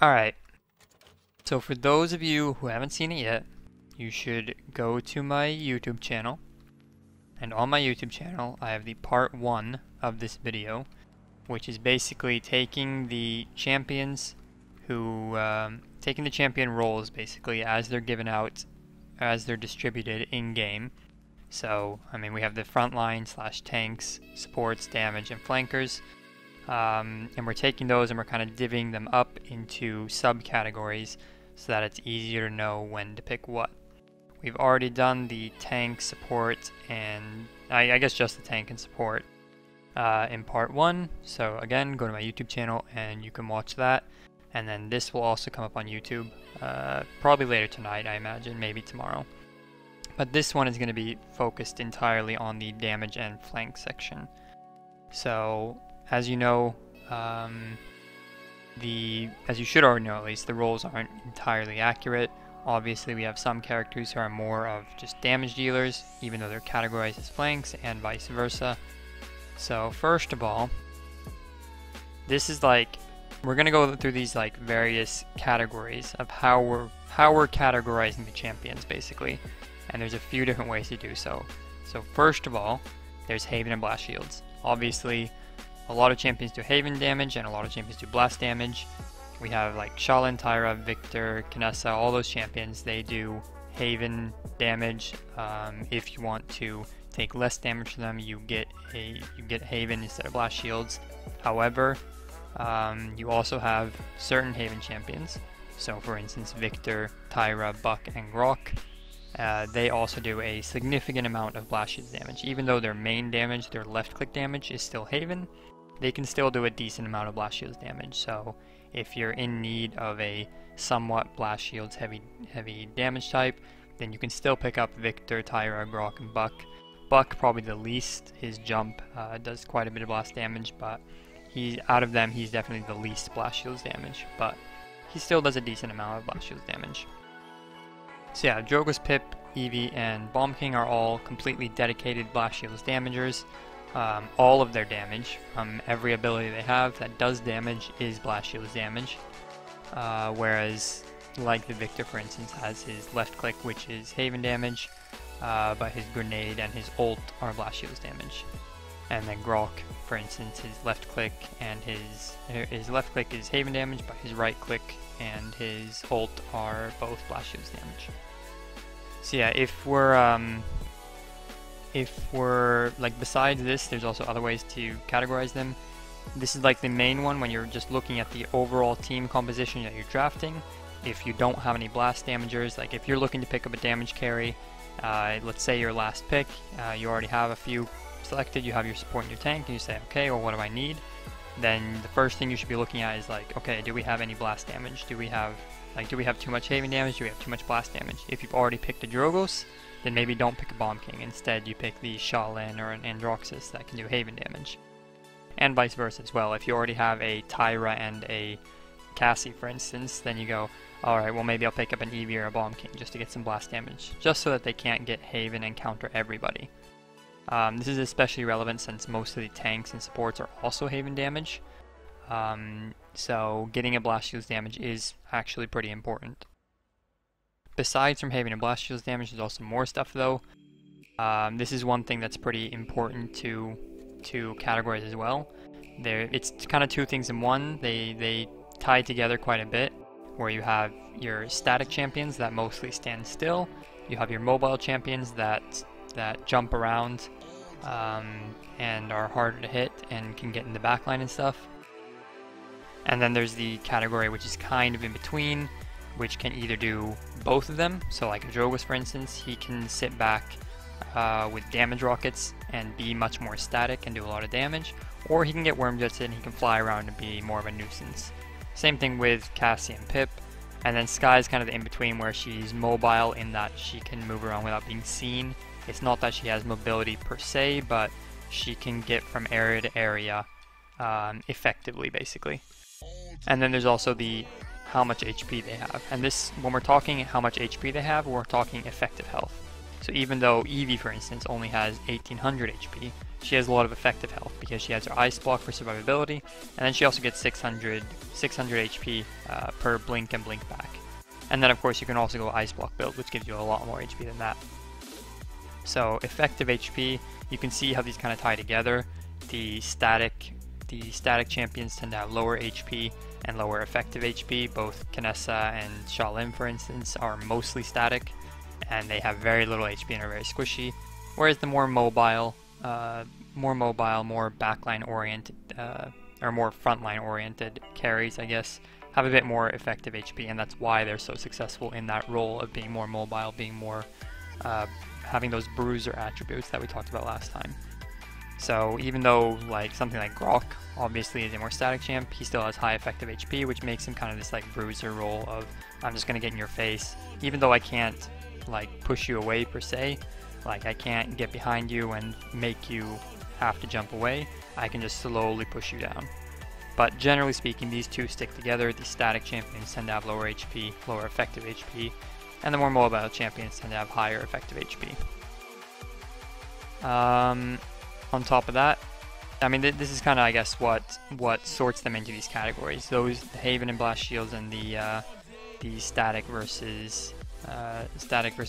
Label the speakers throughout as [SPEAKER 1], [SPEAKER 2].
[SPEAKER 1] Alright, so for those of you who haven't seen it yet, you should go to my YouTube channel. And on my YouTube channel, I have the part 1 of this video, which is basically taking the champions who, taking the champion roles basically as they're given out, as they're distributed in-game. So, I mean, we have the frontline / tanks, supports, damage, and flankers. And we're taking those and we're kind of divvying them up into subcategories so that it's easier to know when to pick what. We've already done the tank, support, and I guess just the tank and support in part 1. So again, go to my YouTube channel and you can watch that. And then this will also come up on YouTube probably later tonight, I imagine, maybe tomorrow. But this one is going to be focused entirely on the damage and flank section. So, as you know, as you should already know at least, the roles aren't entirely accurate. Obviously, we have some characters who are more of just damage dealers, even though they're categorized as flanks, and vice versa. So, first of all, this is like, we're gonna go through these like various categories of how we're categorizing the champions, basically. And there's a few different ways to do so. So, first of all, there's Haven and Blast Shields. Obviously, a lot of champions do Haven damage and a lot of champions do Blast damage. We have like Sha Lin, Tyra, Viktor, Kinessa, all those champions, they do Haven damage. If you want to take less damage from them, you get Haven instead of Blast Shields. However, you also have certain Haven champions. So for instance, Viktor, Tyra, Buck, and Grok. They also do a significant amount of Blast Shields damage. Even though their main damage, their left click damage, is still Haven, they can still do a decent amount of Blast Shields damage. So if you're in need of a somewhat Blast Shields heavy damage type, then you can still pick up Viktor, Tyra, Grok, and Buck. Buck probably the least. His jump does quite a bit of blast damage, but out of them, he's definitely the least Blast Shields damage, but he still does a decent amount of Blast Shields damage. So yeah, Drogoz, Pip, Eevee, and Bomb King are all completely dedicated Blast Shields damagers. All of their damage from every ability they have that does damage is Blast Shields damage. Whereas, like the Viktor, for instance, has his left click, which is Haven damage, but his grenade and his ult are Blast Shields damage. And then Grok, for instance, his left click and his left click is Haven damage, but his right click and his ult are both Blast Shields damage. So yeah, if we're like, besides this, there's also other ways to categorize them. This is like the main one when you're just looking at the overall team composition that you're drafting. If you don't have any blast damagers, like if you're looking to pick up a damage carry, let's say your last pick, you already have a few selected, you have your support and your tank, and you say, okay, well, what do I need? Then the first thing you should be looking at is like, okay, do we have any blast damage? Do we have too much Haven damage? Do we have too much blast damage? If you've already picked a Drogoz, then maybe don't pick a Bomb King. Instead, you pick the Sha Lin or an Androxus that can do Haven damage. And vice versa as well. If you already have a Tyra and a Cassie, for instance, then you go, alright, well, maybe I'll pick up an Eevee or a Bomb King just to get some blast damage, just so that they can't get Haven and counter everybody. This is especially relevant since most of the tanks and supports are also Haven damage. So getting a Blast Shields damage is actually pretty important. Besides from Haven and Blast Shields damage, there's also more stuff though. This is one thing that's pretty important to categorize as well. It's kind of two things in one. They tie together quite a bit, where you have your static champions that mostly stand still. You have your mobile champions that jump around and are harder to hit and can get in the backline and stuff. And then there's the category which is kind of in between, which can either do both of them. So like a Drogoz, for instance, he can sit back with damage rockets and be much more static and do a lot of damage, or he can get worm jetted and he can fly around and be more of a nuisance. Same thing with Cassie and Pip. And then Skye's kind of in between, where she's mobile in that she can move around without being seen. It's not that she has mobility per se, but she can get from area to area effectively, basically. And then there's also the how much HP they have. And this, when we're talking how much HP they have, we're talking effective health. So even though Eevee, for instance, only has 1800 HP, she has a lot of effective health because she has her Ice Block for survivability, and then she also gets 600 HP per blink and blink back. And then of course you can also go Ice Block build, which gives you a lot more HP than that. So effective HP, you can see how these kind of tie together. The static champions tend to have lower HP and lower effective HP. Both Kinessa and Xiaolin, for instance, are mostly static, and they have very little HP and are very squishy. Whereas the more mobile, more backline oriented, or more frontline oriented carries, I guess, have a bit more effective HP, and that's why they're so successful in that role of being more mobile, being more, having those bruiser attributes that we talked about last time. So even though like something like Grok obviously is a more static champ, he still has high effective HP, which makes him kind of this like bruiser role of I'm just gonna get in your face. Even though I can't like push you away per se, like I can't get behind you and make you have to jump away, I can just slowly push you down. But generally speaking, these two stick together. The static champions tend to have lower HP, lower effective HP, and the more mobile champions tend to have higher effective HP. On top of that, I mean, this is kind of, I guess, what sorts them into these categories. The Haven and Blast Shields, and the static versus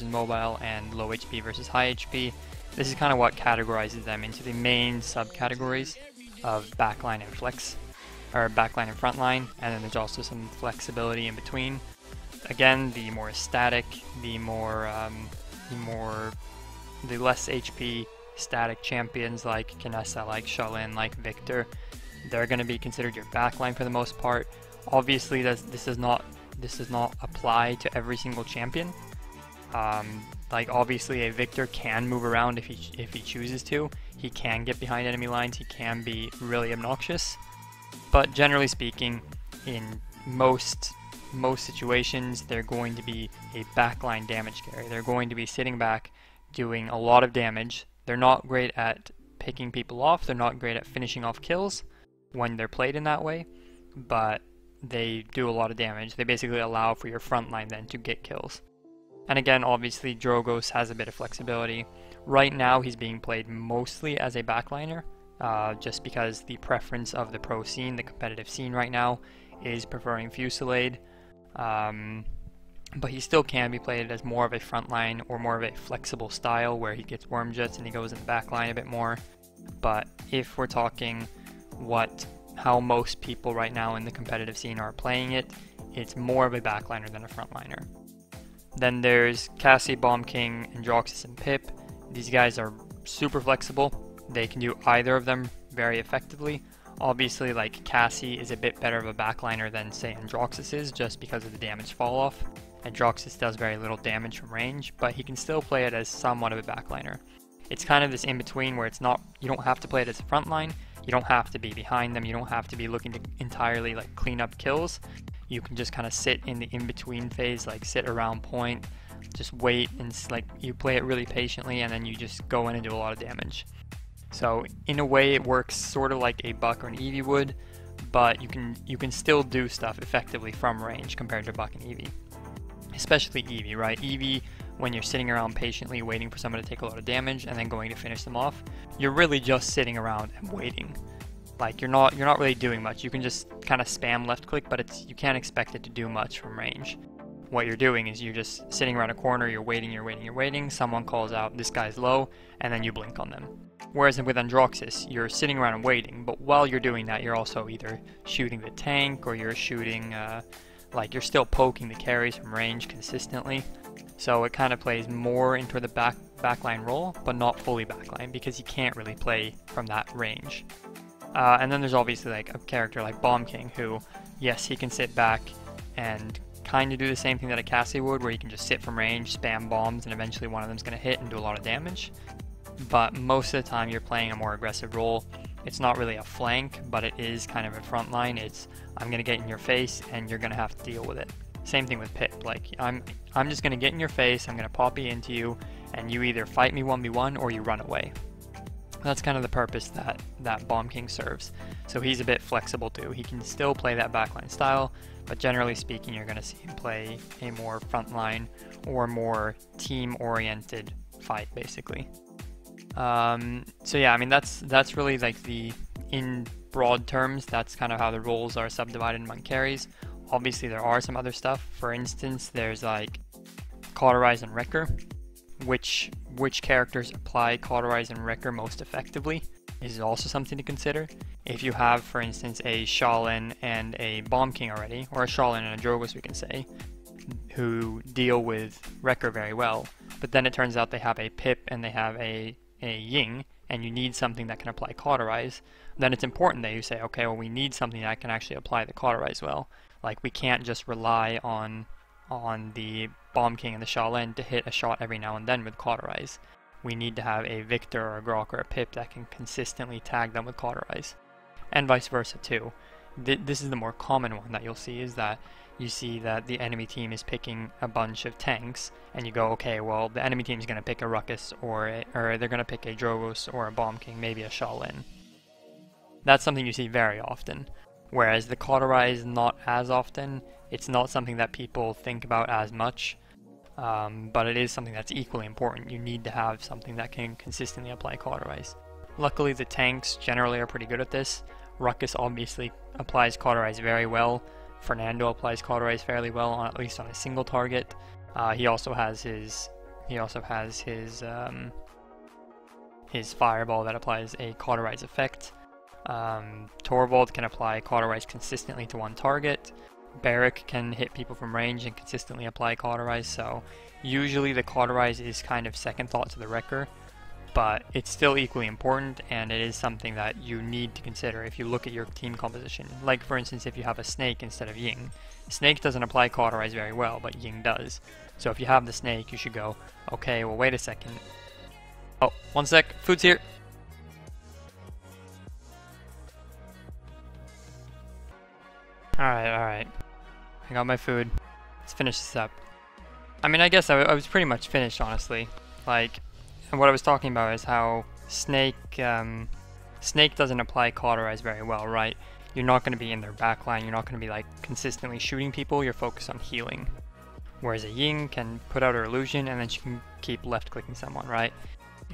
[SPEAKER 1] mobile, and low HP versus high HP. This is kind of what categorizes them into the main subcategories of backline and flex, or backline and frontline, and then there's also some flexibility in between. Again, the more static, the less HP static champions like Kinessa, like Xiaolin, like Victor, they're going to be considered your backline for the most part. Obviously, this does not apply to every single champion. Like obviously, a Victor can move around if he chooses to. He can get behind enemy lines. He can be really obnoxious. But generally speaking, in most situations, they're going to be a backline damage carry. They're going to be sitting back, doing a lot of damage. They're not great at picking people off, they're not great at finishing off kills when they're played in that way, but they do a lot of damage. They basically allow for your front line then to get kills. And again, obviously Drogoz has a bit of flexibility. Right now he's being played mostly as a backliner, just because the preference of the pro scene, the competitive scene right now, is preferring Fusillade. But he still can be played as more of a frontline or more of a flexible style where he gets worm jets and he goes in the backline a bit more. But if we're talking how most people right now in the competitive scene are playing it, it's more of a backliner than a frontliner. Then there's Cassie, Bomb King, Androxus, and Pip. These guys are super flexible. They can do either of them very effectively. Obviously, like Cassie is a bit better of a backliner than say Androxus is, just because of the damage fall off. Androxus does very little damage from range, but he can still play it as somewhat of a backliner. It's kind of this in-between where you don't have to play it as a frontline, you don't have to be behind them, you don't have to be looking to entirely like clean up kills. You can just kind of sit in the in-between phase, like sit around point, just wait, and like you play it really patiently, and then you just go in and do a lot of damage. So in a way it works sort of like a Buck or an Eevee would, but you can still do stuff effectively from range compared to Buck and Eevee. Especially Eevee, right? Eevee, when you're sitting around patiently waiting for someone to take a lot of damage and then going to finish them off, you're really just sitting around and waiting. Like you're not really doing much. You can just kind of spam left click, but you can't expect it to do much from range. What you're doing is you're just sitting around a corner, you're waiting, someone calls out, this guy's low, and then you blink on them. Whereas with Androxus, you're sitting around and waiting, but while you're doing that, you're also either shooting the tank or you're shooting like you're still poking the carries from range consistently. So it kind of plays more into the backline role, but not fully backline because you can't really play from that range. And then there's obviously like a character like Bomb King who, yes, he can sit back and kind of do the same thing that a Cassie would, where you can just sit from range, spam bombs, and eventually one of them's going to hit and do a lot of damage. But most of the time you're playing a more aggressive role. It's not really a flank, but it is kind of a front line. It's I'm going to get in your face and you're going to have to deal with it. Same thing with Pip. Like I'm just going to get in your face, I'm going to poppy into you, and you either fight me 1v1 or you run away. That's kind of the purpose that Bomb King serves. So he's a bit flexible too. He can still play that backline style, but generally speaking, you're going to see him play a more frontline or more team-oriented fight basically. So yeah, I mean that's really like in broad terms, that's kind of how the roles are subdivided among carries. Obviously there are some other stuff. For instance, there's like Cauterize and Wrecker. Which characters apply Cauterize and Wrecker most effectively is also something to consider. If you have, for instance, a Sha Lin and a Bomb King already, or a Sha Lin and a Drogoz we can say, who deal with Wrecker very well, but then it turns out they have a Pip and they have a Ying, and you need something that can apply Cauterize, then it's important that you say, okay, well we need something that can actually apply the Cauterize well. Like we can't just rely on the Bomb King and the Sha Lin to hit a shot every now and then with Cauterize. We need to have a Victor or a Grok or a Pip that can consistently tag them with Cauterize. And vice versa too. This is the more common one that you'll see, is that you see that the enemy team is picking a bunch of tanks, and you go, okay, well the enemy team is going to pick a Ruckus or they're going to pick a Drogoz or a Bomb King, maybe a Sha Lin. That's something you see very often. Whereas the Cauterize, not as often. It's not something that people think about as much, but it is something that's equally important. You need to have something that can consistently apply Cauterize. Luckily the tanks generally are pretty good at this. Ruckus obviously applies Cauterize very well. Fernando applies Cauterize fairly well, at least on a single target. He also has his Fireball that applies a Cauterize effect. Torvald can apply Cauterize consistently to one target. Barrack can hit people from range and consistently apply Cauterize, so usually the Cauterize is kind of second thought to the Wrecker, but it's still equally important, and it is something that you need to consider if you look at your team composition. Like for instance, if you have a Snake instead of Ying. Snake doesn't apply Cauterize very well, but Ying does. So if you have the Snake, you should go, okay, well wait a second. Oh, one sec, food's here. Alright. I got my food. Let's finish this up. I mean, I guess I was pretty much finished, honestly. Like, what I was talking about is how Snake doesn't apply Cauterize very well, right? You're not going to be in their backline, you're not going to be like consistently shooting people, you're focused on healing. Whereas a Ying can put out her illusion and then she can keep left clicking someone, right?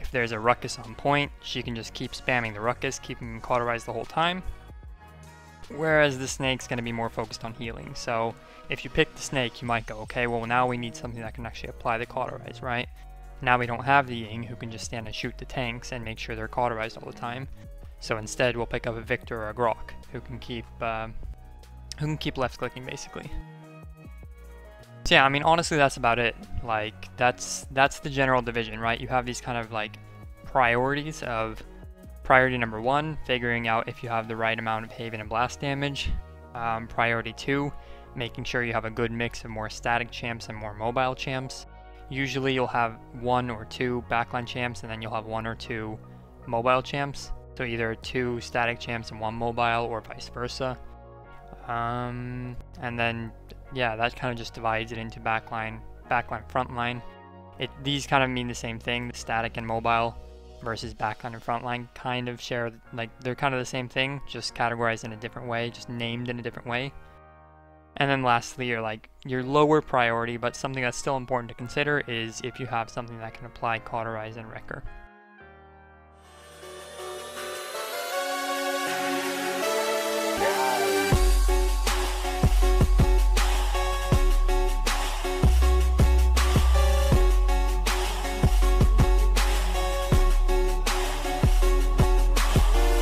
[SPEAKER 1] If there's a Ruckus on point, she can just keep spamming the Ruckus, keeping him Cauterized the whole time. Whereas the Snake's going to be more focused on healing. So if you pick the Snake, you might go, okay, well now we need something that can actually apply the Cauterize, right? Now we don't have the Ying who can just stand and shoot the tanks and make sure they're Cauterized all the time. So instead we'll pick up a Victor or a Grok who can keep left clicking basically. So yeah, I mean honestly that's about it. Like that's the general division, right? You have these kind of like priorities of priority number 1, figuring out if you have the right amount of Haven and Blast damage. Priority 2, making sure you have a good mix of more static champs and more mobile champs. Usually you'll have 1 or 2 backline champs and then you'll have 1 or 2 mobile champs. So either 2 static champs and 1 mobile or vice versa. And then yeah, that kind of just divides it into backline, frontline. These kind of mean the same thing, the static and mobile versus backline and frontline kind of share, like they're kind of the same thing, just categorized in a different way, just named in a different way. And then lastly, your lower priority, but something that's still important to consider, is if you have something that can apply Cauterize and Wrecker.